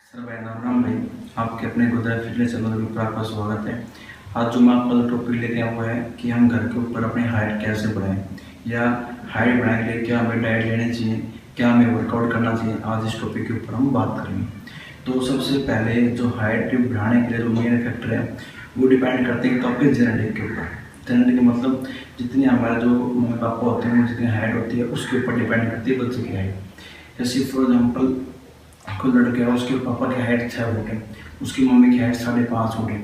Sir भाई राम भाई, आपके अपने गुजरात फिटनेस चैनल के ऊपर आपका स्वागत है। आज जो मैं आपका टॉपिक लेके आया हुआ है कि हम घर के ऊपर अपनी हाइट कैसे बढ़ाएं या हाइट बढ़ाने के लिए क्या हमें डाइट लेनी चाहिए, क्या हमें वर्कआउट करना चाहिए। आज इस टॉपिक के ऊपर हम बात करेंगे। तो सबसे पहले जो हाइट बढ़ाने के लिए जो मेन फैक्टर है वो डिपेंड करते हैं तो आपके जेनेटिक के ऊपर। जेनेटिक मतलब जितनी हमारे जो मम्मी पापा होते हैं जितनी हाइट होती है उसके ऊपर डिपेंड करती है बच्चे की हाइट। जैसे फॉर एग्जाम्पल कोई लड़का है, उसके पापा की हाइट 6 फुट है, उसकी मम्मी की हाइट 5.5 फुट है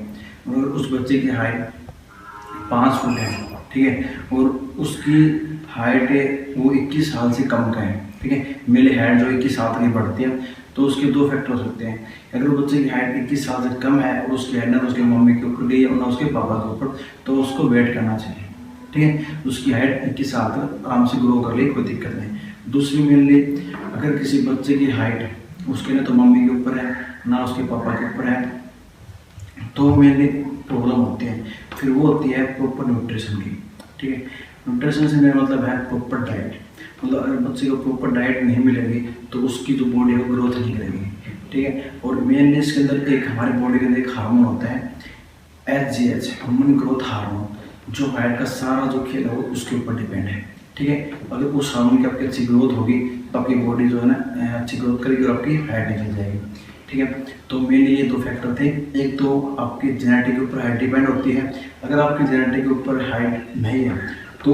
और उस बच्चे की हाइट 5 फुट है, ठीक है, और उसकी हाइट है वो 21 साल से कम का है, ठीक है। मेरी हाइट जो 21 साल तक बढ़ती है तो उसके दो फैक्टर हो सकते हैं। अगर बच्चे की हाइट 21 साल से कम है और उसकी हाइट ना उसके मम्मी के ऊपर गई है और ना उसके पापा के ऊपर, तो उसको वेट करना चाहिए, ठीक है। उसकी हाइट 21 साल तक आराम से ग्रो कर ले, कोई दिक्कत नहीं। दूसरी मेनली अगर किसी बच्चे की हाइट उसके ना तो मम्मी के ऊपर है ना उसके पापा के ऊपर है, तो मेनली प्रॉब्लम होती है। फिर वो होती है प्रॉपर न्यूट्रिशन की, ठीक है। न्यूट्रिशन से मेरा मतलब है प्रॉपर डाइट। मतलब अगर बच्चे को प्रॉपर डाइट नहीं मिलेगी तो उसकी जो बॉडी है वो ग्रोथ नहीं करेगी, ठीक है। और मेनली इसके अंदर एक हमारी बॉडी के अंदर एक हार्मोन होता है HGH, ह्यूमन ग्रोथ हार्मोन, जो हाइट का सारा जो खेल है वो उसके ऊपर डिपेंड है, ठीक है। अगर उस हार्मोन की आपकी अच्छी ग्रोथ होगी तो आपकी बॉडी जो है ना अच्छी ग्रोथ करेगी और आपकी हाइट निकल जाएगी, ठीक है। तो मेनली ये दो फैक्टर थे। एक तो आपकी जेनेटिक के ऊपर हाइट डिपेंड होती है। अगर आपकी जेनेटिक के ऊपर हाइट नहीं है तो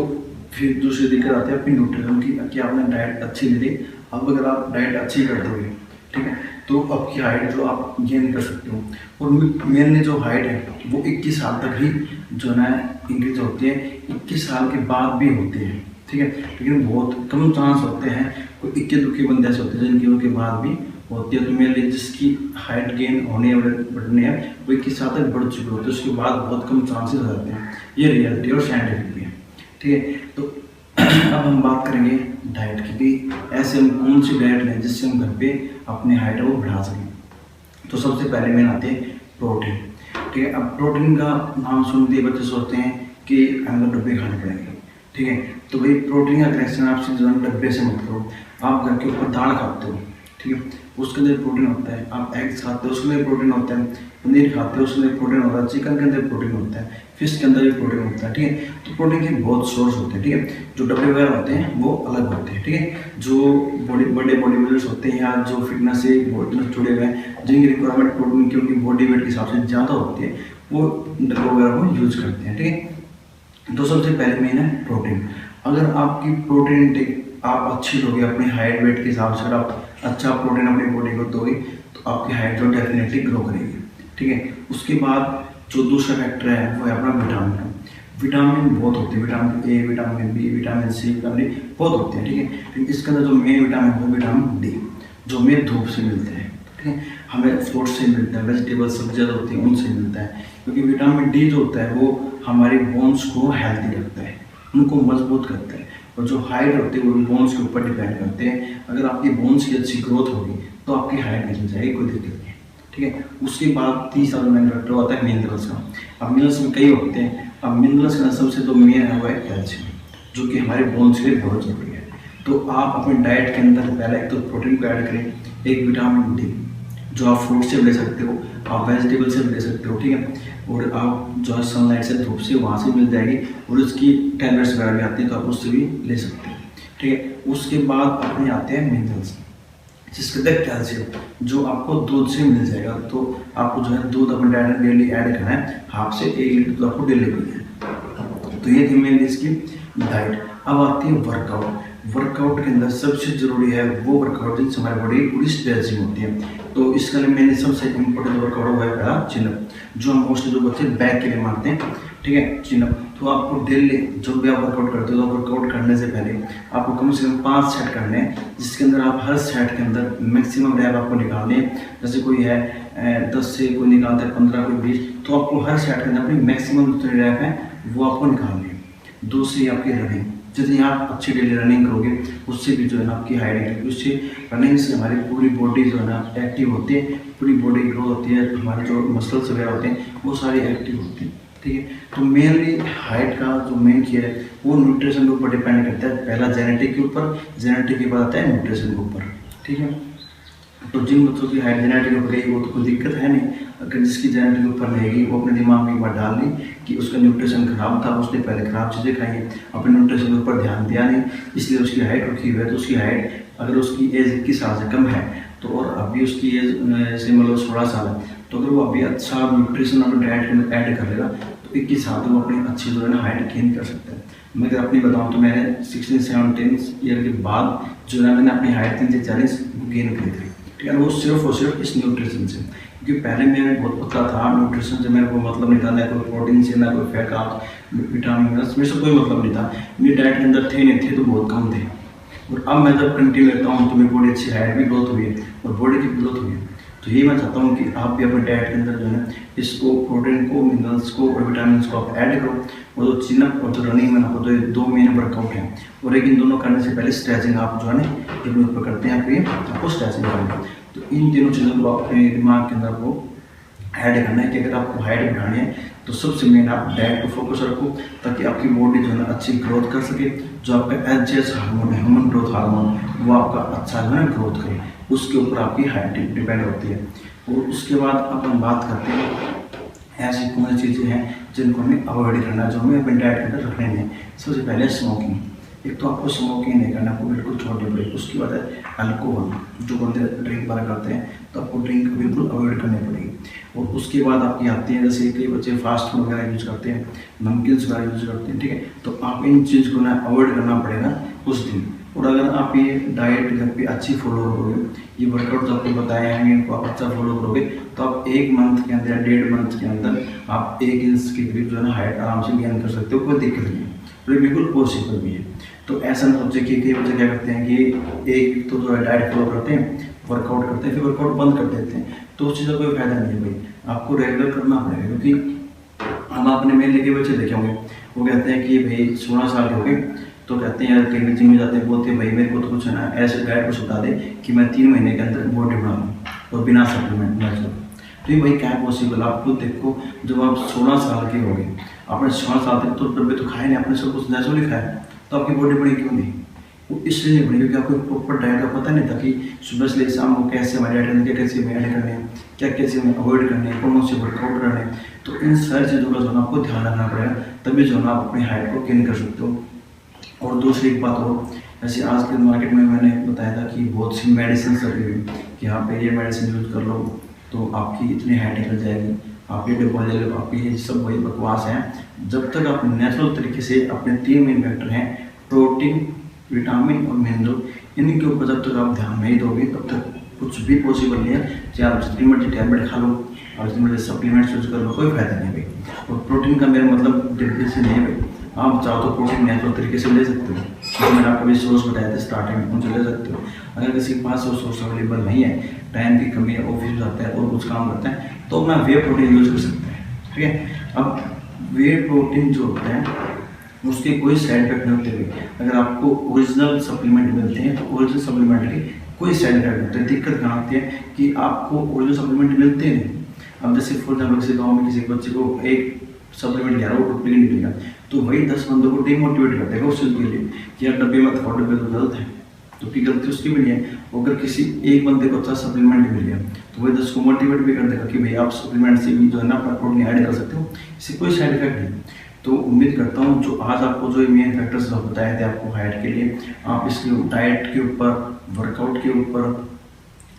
फिर दूसरी दिक्कत आती है आपकी न्यूट्रिशन की, कि आपने डाइट अच्छी ले ली। अब अगर आप डाइट अच्छी कर दोगे, ठीक है, तो आपकी हाइट जो आप गेन कर सकते हो। और मेनली जो हाइट है वो 21 साल तक ही जो है ना इंक्रीज होती है, 21 साल के बाद भी होती है, ठीक है। लेकिन बहुत कम चांस होते हैं, कोई इक्के दुक्के बंदे ऐसे होते हैं जिनकी उनके बाद भी होती है। तो मेनली जिसकी हाइट गेन होने और बढ़नी है वो 21 साल तक बढ़ चुकी होती है, उसके बाद बहुत कम चांसेस हो जाते हैं। ये रियलिटी और साइंटिफिक भी है, ठीक है। तो अब हम बात करेंगे डाइट की भी, ऐसे हम कौन सी डाइट लें जिससे हम घर पे अपने हाइट को बढ़ा सकें। तो सबसे पहले मेन आते हैं प्रोटीन, ठीक है। अब प्रोटीन का नाम सुनते ही बच्चे सोचते हैं कि हमें डब्बे खाने पड़ेंगे, ठीक है। तो भाई प्रोटीन का कलेक्शन आप सीधे डब्बे से मत करो। आप घर के ऊपर दाल खाते हो, ठीक है, उसके अंदर प्रोटीन होता है। आप एग्स खाते हो उसके अंदर प्रोटीन होता है। पनीर खाते हो उसके अंदर प्रोटीन होता है। चिकन के अंदर प्रोटीन होता है। फिश के अंदर भी प्रोटीन होता है, ठीक है। तो प्रोटीन के बहुत सोर्स होते हैं, ठीक है। जो डब्बे वगैरह होते हैं वो अलग होते हैं, ठीक है। जो बड़े बॉडी बिल्डर्स होते हैं या जो फिटनेस से बॉडी जुड़े हुए हैं जिनकी रिक्वायरमेंट प्रोटीन की उनकी बॉडी वेट के हिसाब से ज़्यादा होती है, वो डब्बे वगैरह को यूज करते हैं, ठीक है। तो सबसे पहले मेन है प्रोटीन। अगर आपकी प्रोटीन इंटेक आप अच्छी लोगे अपनी हाइट वेट के हिसाब से, अगर आप अच्छा प्रोटीन अपनी बॉडी को दोगे तो आपकी हाइट जो डेफिनेटली ग्रो करेगी, ठीक है। उसके बाद जो दूसरा फैक्टर है वो है अपना विटामिन। विटामिन बहुत होते हैं, vitamin A, vitamin B, vitamin C, vitamin D बहुत होते हैं, ठीक है। लेकिन इसके अंदर जो मेन विटामिन है वो विटामिन डी, जो हमें धूप से मिलते हैं, ठीक है। हमें फ्रूट से मिलता है, वेजिटेबल सब्जियाँ होती हैं उनसे मिलता है। क्योंकि विटामिन डी जो होता है वो हमारे बोन्स को हेल्दी रखता है, उनको मजबूत करता है। और जो हाइट होती है वो बोन्स के ऊपर डिपेंड करते हैं। अगर आपकी बोन्स की अच्छी ग्रोथ होगी तो आपकी हाइट निकल जाएगी, कोई दिक्कत नहीं, ठीक है। उसके बाद तीसरा जो मेन फैक्टर होता है मिनरल्स का। अब मिनरल्स में कई होते हैं। अब मिनरल्स का सबसे जो मेन है वो है कैल्शियम, जो कि हमारे बोन्स के लिए बहुत जरूरी है। तो आप अपने डाइट के अंदर पहले एक तो प्रोटीन को ऐड करें, एक विटामिन डी जो आप फ्रूट से ले सकते हो, आप वेजिटेबल से ले सकते हो, ठीक है। और आप जो है सनलाइट से धूप से वहाँ से मिल जाएगी और उसकी टैबलेट्स वगैरह भी आती है तो आप उससे भी ले सकते हैं, ठीक है। उसके बाद अपने आते हैं मिनरल्स, जिसके अंदर कैल्शियम जो आपको दूध से मिल जाएगा। तो आपको जो है दूध अपने डाइट में डेली ऐड करना है, हाफ से 1 लीटर दूध आपको डेली पीना है। तो ये थी मेनली इसकी डाइट। अब आती है वर्कआउट। वर्कआउट के अंदर सबसे जरूरी है वो वर्कआउट जिससे हमारी बॉडी पूरी स्ट्रेचिंग होती है। तो इसके लिए मैंने सबसे इम्पोर्टेंट वर्कआउट हुआ है पहला चिनअप, जो हम मोस्टली जो बच्चे बैक के लिए मारते हैं, ठीक है, चिनअप। तो आपको डेली जब भी आप वर्कआउट करते हो तो वर्कआउट करने से पहले आपको कम से कम 5 सेट करने हैं, जिसके अंदर आप हर सेट के अंदर मैक्सिमम रैप आपको निकालने हैं। जैसे कोई है 10 से कोई निकालता है 15, कोई 20, तो आपको हर सेट के अंदर अपनी मैक्सिमम जितनी रैप है वो आपको निकालनी है। दूसरी आपकी रनिंग, जितनी आप अच्छी डेली रनिंग करोगे उससे भी जो है ना आपकी हाइट है। उससे रनिंग से हमारी पूरी बॉडी जो है ना एक्टिव होती है, पूरी बॉडी ग्रो होती है, हमारे जो मसल्स वगैरह होते हैं वो सारी एक्टिव होती हैं, ठीक है। तो मेनली हाइट का जो मेन की है वो न्यूट्रिशन के ऊपर डिपेंड करता है। पहला जेनेटिक के ऊपर, जेनेटिक के बाद आता है न्यूट्रिशन के ऊपर, ठीक है। तो जिन बच्चों की हाइट जेनेटिक ऊपर गई वो तो कोई दिक्कत है नहीं। अगर जिसकी जेनेटिक ऊपर रहेगी वो अपने दिमाग में एक बार डाल ली कि उसका न्यूट्रिशन खराब था, उसने पहले खराब चीज़ें खाई हैं, अपने न्यूट्रिशन के ऊपर ध्यान दिया नहीं, इसलिए उसकी हाइट रुकी हुई है। तो उसकी हाइट अगर उसकी एज 21 साल से कम है तो और अभी उसकी एज से मतलब 16 साल है, तो अगर वो अभी अच्छा न्यूट्रिशन अपने डाइट के अंदर ऐड कर लेगा तो 21 साल तक वो अपनी अच्छी जो है ना हाइट गेन कर सकता है। मैं अगर अपनी बताऊँ तो मैंने 16-17 ईयर के बाद जो है मैंने अपनी हाइट 3 से 40 गेन करी थी, ठीक है। वो सिर्फ और सिर्फ इस न्यूट्रिशन से, क्योंकि पहले मैं बहुत पतला था, न्यूट्रिशन से मेरे को मतलब नहीं था, ना कोई प्रोटीन से, ना कोई फैट विटामिन मिनरल्स, मेरे से कोई मतलब नहीं था, मेरी डाइट के अंदर थे नहीं थे तो बहुत कम थे। और अब मैं जब कंटिन्यू लेता हूँ तो मेरी बॉडी अच्छी हाइट भी ग्रोथ हुई है और बॉडी की ग्रोथ हुई है। तो यही मैं चाहता हूँ कि आप भी अपने डाइट के अंदर जो है इसको प्रोटीन को, मिनरल्स को और विटामिन को आप ऐड करो। और जो चिनअप और जो रनिंग में आपको तो 2 मेन वर्कआउट हैं, और एक इन दोनों करने से पहले स्ट्रेचिंग आप जो है ना अपने ऊपर करते हैं, फिर आपको स्ट्रेचिंग करना। तो इन तीनों चीज़ों को अपने दिमाग के अंदर आपको ऐड करना है कि अगर आपको हाइट बढ़ानी है तो सबसे मेन आप डाइट को फोकस रखो, ताकि आपकी बॉडी जो है ना अच्छी ग्रोथ कर सके। जो आपका एचजीएच हार्मोन है, ह्यूमन ग्रोथ हार्मोन, वो आपका अच्छा जो है ना ग्रोथ करे, उसके ऊपर आपकी हाइट डिपेंड होती है। और उसके बाद अपन बात करते हैं ऐसी कौन सी चीज़ें हैं जिनको हमें अवॉइड करना है, जो हमें अपने डाइट के अंदर रखने हैं। सबसे पहले स्मोकिंग। एक तो आपको स्मोकिंग नहीं करना, आपको बिल्कुल छोड़नी पड़ेगी। उसके बाद है अल्कोहल, जो बंदे ड्रिंक बार करते हैं तो आपको ड्रिंक बिल्कुल अवॉइड करनी पड़ेगी। और उसके बाद आपकी आती है, जैसे कई बच्चे फास्ट फूड वगैरह यूज़ करते हैं, नमकीन्स वगैरह यूज़ करते हैं, ठीक है। तो आप इन चीज़ को ना अवॉइड करना पड़ेगा उस दिन। और अगर आप ये डाइट घर पे अच्छी फॉलो करोगे, ये वर्कआउट जो आपको बताए हैं इनको आप अच्छा फॉलो करोगे, तो आप 1 मंथ के अंदर, 1.5 मंथ के अंदर आप 1 इंच के करीब जो है ना हाइट आराम से गेन कर सकते हो, कोई दिक्कत नहीं है। तो ये बिल्कुल पॉसिबल भी है। तो ऐसा ना सोचे कि कई बच्चे क्या करते हैं कि एक तो जो है डाइट फॉलो करते हैं, वर्कआउट करते हैं, फिर वर्कआउट बंद कर देते हैं, तो उस चीज़ का कोई फायदा नहीं है भाई। आपको रेगुलर करना पड़ेगा, क्योंकि हम आपने मेन लेके बच्चे देखे होंगे, वो कहते हैं कि भाई 16 साल के हो गए तो कहते हैं यार कहीं जिम में जाते हैं, बोलते हैं भाई मेरे को तो कुछ है ना ऐसे डाइट कुछ बता दे कि मैं 3 महीने के अंदर बॉडी बना लूँ और बिना सप्लीमेंट नेचुरल। तो ये भाई क्या है पॉसिबल। आप खुद देखो, जब आप 16 साल के हो गए, आपने 16 साल तक तो डब्बे तो खाए नहीं, आपने सब कुछ नेचुरली खाया, तो आपकी बॉडी बड़ी क्यों नहीं? वो इसलिए नहीं बनी क्योंकि आपको प्रॉपर डाइट का पता नहीं था कि सुबह से लेकर शाम को कैसे हमारी डाइट करनी है, कैसे हमें ऐड करने हैं, क्या कैसे हमें अवॉइड करने हैं, कौन से वर्कआउट करने हैं। तो इन सारी चीज़ों का जो है आपको ध्यान रखना पड़ेगा, तभी जो है आप अपनी हाइट को गेन कर सकते हो। और दूसरी एक बात और, जैसे आज के मार्केट में मैंने बताया था कि बहुत सी मेडिसिन लगी हुई कि यहाँ पे ये मेडिसिन यूज़ कर लो तो आपकी इतनी हाइट निकल जाएगी, आप ये डिपॉल जाएगा, आपकी ये सब वही बकवास है। जब तक आप नेचुरल तरीके से अपने 3 मेन फैक्टर हैं, प्रोटीन, विटामिन और मिनरल, इनके ऊपर जब तक आप ध्यान नहीं दोगे तब तक कुछ भी पॉसिबल नहीं है। चाहे आप जितनी मर्जी टैबलेट खा लो और जितनी मर्जी सप्लीमेंट्स यूज कर लो, कोई फायदा नहीं भाई। और प्रोटीन का मेरा मतलब डिब्बे से नहीं है भाई, आप चाहो तो प्रोटीन नेचुरल तरीके से ले सकते हो, क्योंकि मैंने आपको भी सोर्स बताया था स्टार्टिंग में, उनसे ले सकते हो। अगर किसी के पास वो सोर्स अवेलेबल नहीं है, टाइम की कमी है, ऑफिस जाता है और कुछ काम करता है, तो अपना वे प्रोटीन यूज कर सकते हैं, ठीक है। अब वे प्रोटीन जो होता है उसके कोई साइड इफेक्ट नहीं होते हुए, अगर आपको ओरिजिनल सप्लीमेंट मिलते हैं तो ओरिजिनल सप्लीमेंट के कोई साइड इफेक्ट नहीं होते। दिक्कत कहाँ आती है कि आपको ओरिजिनल सप्लीमेंट मिलते नहीं। अब जैसे फॉर एग्जाम्पल किसी गाँव में किसी बच्चे को एक सप्लीमेंट लिया वो डुप्लीकेट मिलेगा, तो वही 10 बंदों को डिमोटिवेट कर देगा उस चीज़ के लिए कि यार डब्बे मत खाओ, डब्बे तो गलत है, तो की गलती उसकी भी नहीं है। अगर किसी एक बंदे को अच्छा सप्लीमेंट मिल गया तो वही 10 को मोटिवेट भी कर देगा कि भाई आप सप्लीमेंट से भी जो है ना अपना प्रोटीन ऐड कर सकते हो, इससे कोई साइड इफेक्ट नहीं। तो उम्मीद करता हूँ जो आज आपको जो मेन फैक्टर्स बताए थे आपको हाइट के लिए, आप इसके डाइट के ऊपर, वर्कआउट के ऊपर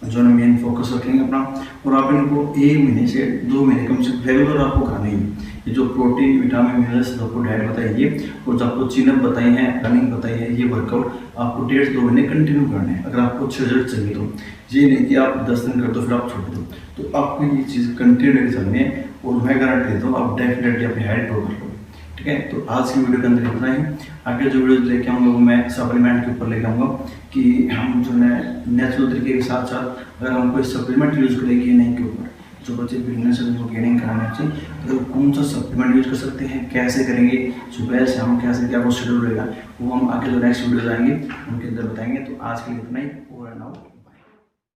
जो है मेन फोकस रखेंगे अपना, और आप इनको 1 महीने से 2 महीने कम से कम रेगुलर आपको खाना ही है। ये जो प्रोटीन, विटामिन, मिनरल्स जो आपको डाइट बताई ये, और जो आपको चिनअप बताई है, रनिंग बताई है, ये वर्कआउट आपको 1.5 से 2 महीने कंटिन्यू करने हैं अगर आपको अच्छे रिजल्ट चाहिए तो। ये नहीं कि आप 10 दिन कर दो फिर आप छोड़ दो, तो आपको ये चीज़ कंटिन्यू चलनी है और मैं गारंटी देता हूँ आप डेफिनेटली अपनी हाइट ग्रो कर लो, ठीक है। तो आज की वीडियो के अंदर इतना ही। आगे जो वीडियो लेके आऊँगा वो मैं सप्लीमेंट के ऊपर लेके आऊँगा कि हम जो है नेचुरल तरीके के साथ साथ अगर हम कोई सप्लीमेंट यूज़ करें गेनिंग के ऊपर, जो बच्चे बिगनर्स हैं उनको गेनिंग कराना चाहिए, तो कौन सा सप्लीमेंट यूज़ कर सकते हैं, कैसे करेंगे, सुबह से हम कैसे, क्या वो शेड्यूल रहेगा, वो हम आगे जो नेक्स्ट वीडियो आएंगे उनके अंदर बताएंगे। तो आज के लिए इतना ही, ओवर एंड आउट।